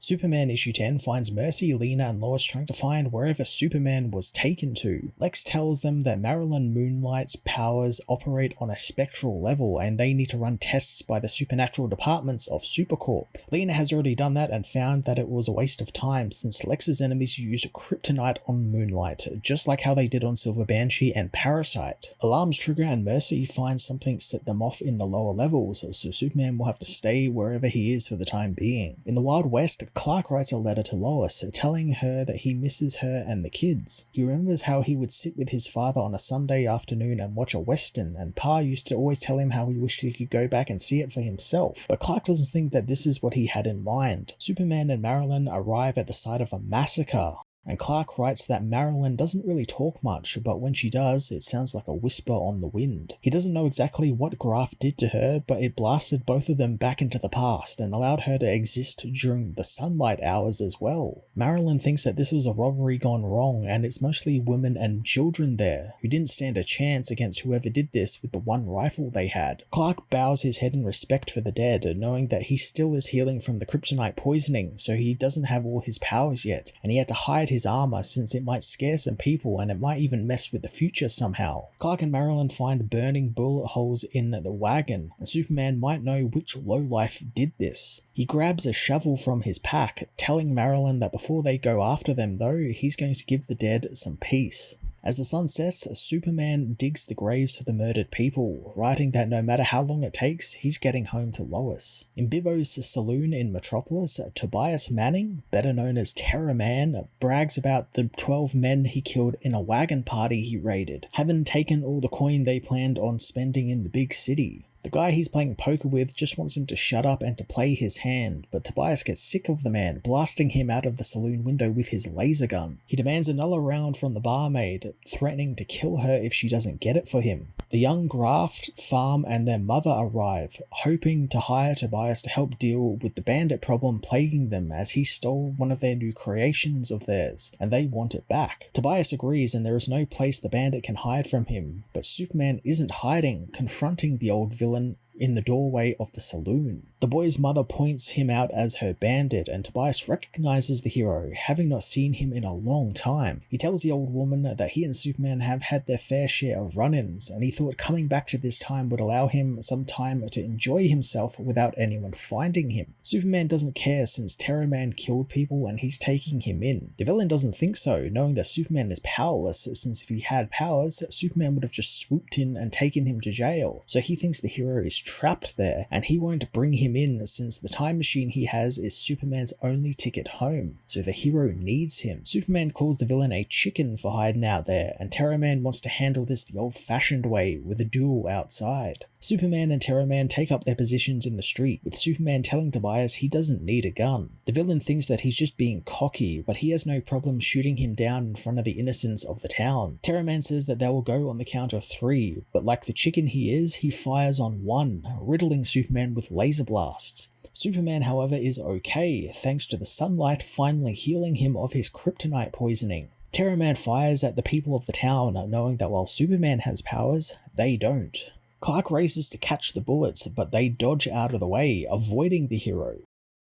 Superman issue 10 finds Mercy, Lena, and Lois trying to find wherever Superman was taken to. Lex tells them that Marilyn Moonlight's powers operate on a spectral level and they need to run tests by the supernatural departments of Supercorp. Lena has already done that and found that it was a waste of time since Lex's enemies used kryptonite on Moonlight, just like how they did on Silver Banshee and Parasite. Alarms trigger and Mercy find something set them off in the lower levels, so Superman will have to stay wherever he is for the time being. In the Wild West, Clark writes a letter to Lois, telling her that he misses her and the kids. He remembers how he would sit with his father on a Sunday afternoon and watch a western, and Pa used to always tell him how he wished he could go back and see it for himself, but Clark doesn't think that this is what he had in mind. Superman and Marilyn arrive at the site of a massacre, and Clark writes that Marilyn doesn't really talk much, but when she does, it sounds like a whisper on the wind. He doesn't know exactly what Graf did to her, but it blasted both of them back into the past and allowed her to exist during the sunlight hours as well. Marilyn thinks that this was a robbery gone wrong, and it's mostly women and children there, who didn't stand a chance against whoever did this with the one rifle they had. Clark bows his head in respect for the dead, knowing that he still is healing from the kryptonite poisoning, so he doesn't have all his powers yet, and he had to hide his armor since it might scare some people and it might even mess with the future somehow. Clark and Marilyn find burning bullet holes in the wagon, and Superman might know which lowlife did this. He grabs a shovel from his pack, telling Marilyn that before they go after them though, he's going to give the dead some peace. As the sun sets, Superman digs the graves for the murdered people, writing that no matter how long it takes, he's getting home to Lois. In Bibbo's saloon in Metropolis, Tobias Manning, better known as Terror Man, brags about the 12 men he killed in a wagon party he raided, having taken all the coin they planned on spending in the big city. The guy he's playing poker with just wants him to shut up and to play his hand, but Tobias gets sick of the man, blasting him out of the saloon window with his laser gun. He demands another round from the barmaid, threatening to kill her if she doesn't get it for him. The young Graft, Farm, and their mother arrive, hoping to hire Tobias to help deal with the bandit problem plaguing them as he stole one of their new creations of theirs, and they want it back. Tobias agrees and there is no place the bandit can hide from him, but Superman isn't hiding, confronting the old villain in the doorway of the saloon. The boy's mother points him out as her bandit, and Tobias recognizes the hero, having not seen him in a long time. He tells the old woman that he and Superman have had their fair share of run-ins, and he thought coming back to this time would allow him some time to enjoy himself without anyone finding him. Superman doesn't care since Terror Man killed people and he's taking him in. The villain doesn't think so, knowing that Superman is powerless, since if he had powers, Superman would have just swooped in and taken him to jail. So he thinks the hero is trapped there, and he won't bring him in since the time machine he has is Superman's only ticket home, so the hero needs him. Superman calls the villain a chicken for hiding out there, and Terror Man wants to handle this the old-fashioned way with a duel outside. Superman and Terror Man take up their positions in the street, with Superman telling Tobias he doesn't need a gun. The villain thinks that he's just being cocky, but he has no problem shooting him down in front of the innocents of the town. Terror Man says that they will go on the count of 3, but like the chicken he is, he fires on 1, riddling Superman with laser blasts. Superman, however, is okay, thanks to the sunlight finally healing him of his kryptonite poisoning. Terror Man fires at the people of the town, knowing that while Superman has powers, they don't. Clark races to catch the bullets, but they dodge out of the way, avoiding the hero.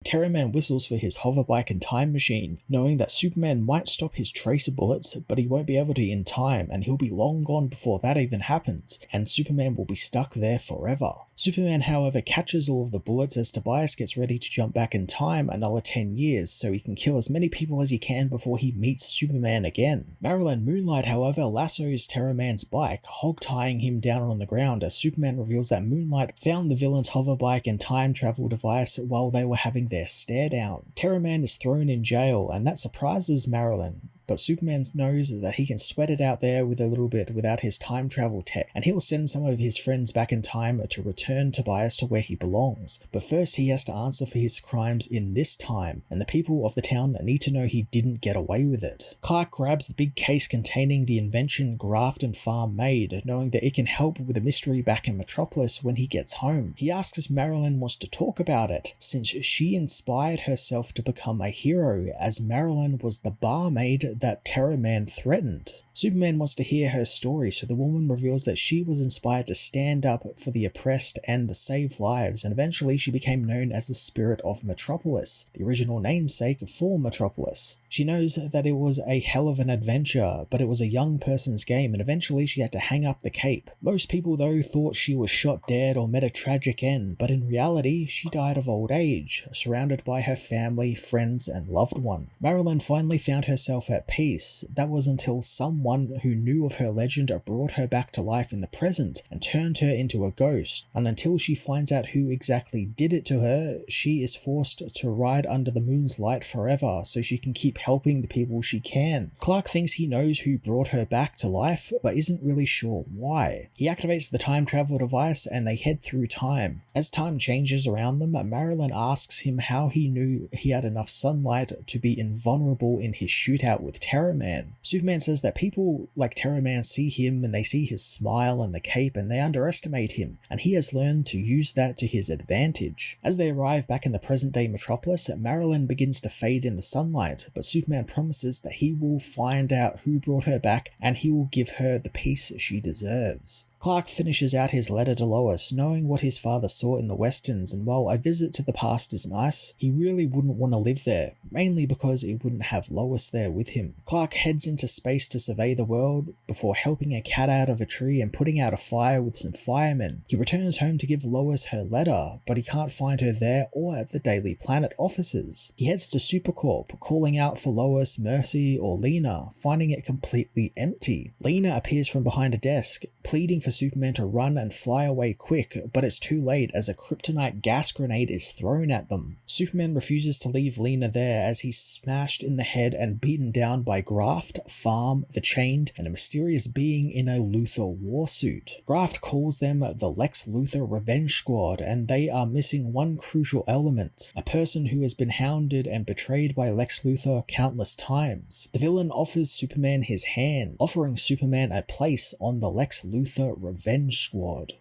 Terror Man whistles for his hoverbike and time machine, knowing that Superman might stop his tracer bullets, but he won't be able to in time, and he'll be long gone before that even happens, and Superman will be stuck there forever. Superman, however, catches all of the bullets as Tobias gets ready to jump back in time another 10 years so he can kill as many people as he can before he meets Superman again. Marilyn Moonlight, however, lassos Terror Man's bike, hog-tying him down on the ground as Superman reveals that Moonlight found the villain's hoverbike and time travel device while they were having their stare down. Terror Man is thrown in jail, and that surprises Marilyn. But Superman knows that he can sweat it out there with a little bit without his time travel tech, and he'll send some of his friends back in time to return Tobias to where he belongs. But first he has to answer for his crimes in this time, and the people of the town need to know he didn't get away with it. Clark grabs the big case containing the invention Graft and Farm made, knowing that it can help with a mystery back in Metropolis when he gets home. He asks if Marilyn wants to talk about it, since she inspired herself to become a hero, as Marilyn was the barmaid that Terror Man threatened. Superman wants to hear her story, so the woman reveals that she was inspired to stand up for the oppressed and to save lives, and eventually she became known as the Spirit of Metropolis, the original namesake for Metropolis. She knows that it was a hell of an adventure, but it was a young person's game, and eventually she had to hang up the cape. Most people though thought she was shot dead or met a tragic end, but in reality she died of old age, surrounded by her family, friends and loved one. Marilyn finally found herself at peace. That was until someone who knew of her legend brought her back to life in the present and turned her into a ghost, and until she finds out who exactly did it to her, she is forced to ride under the moon's light forever so she can keep helping the people she can. Clark thinks he knows who brought her back to life, but isn't really sure why. He activates the time travel device and they head through time. As time changes around them, Marilyn asks him how he knew he had enough sunlight to be invulnerable in his shootout with Terror Man. Superman says that people like Terror Man see him and they see his smile and the cape and they underestimate him, and he has learned to use that to his advantage. As they arrive back in the present day Metropolis, Marilyn begins to fade in the sunlight, but Superman promises that he will find out who brought her back and he will give her the peace she deserves. Clark finishes out his letter to Lois, knowing what his father saw in the westerns, and while a visit to the past is nice, he really wouldn't want to live there, mainly because he wouldn't have Lois there with him. Clark heads into space to survey the world before helping a cat out of a tree and putting out a fire with some firemen. He returns home to give Lois her letter, but he can't find her there or at the Daily Planet offices. He heads to Supercorp, calling out for Lois, Mercy, or Lena, finding it completely empty. Lena appears from behind a desk, pleading for Superman to run and fly away quick, but it's too late as a kryptonite gas grenade is thrown at them. Superman refuses to leave Lena there as he's smashed in the head and beaten down by Graft, Farm, the Chained, and a mysterious being in a Luthor warsuit. Graft calls them the Lex Luthor Revenge Squad, and they are missing one crucial element, a person who has been hounded and betrayed by Lex Luthor countless times. The villain offers Superman his hand, offering Superman a place on the Lex Luthor Revenge Squad.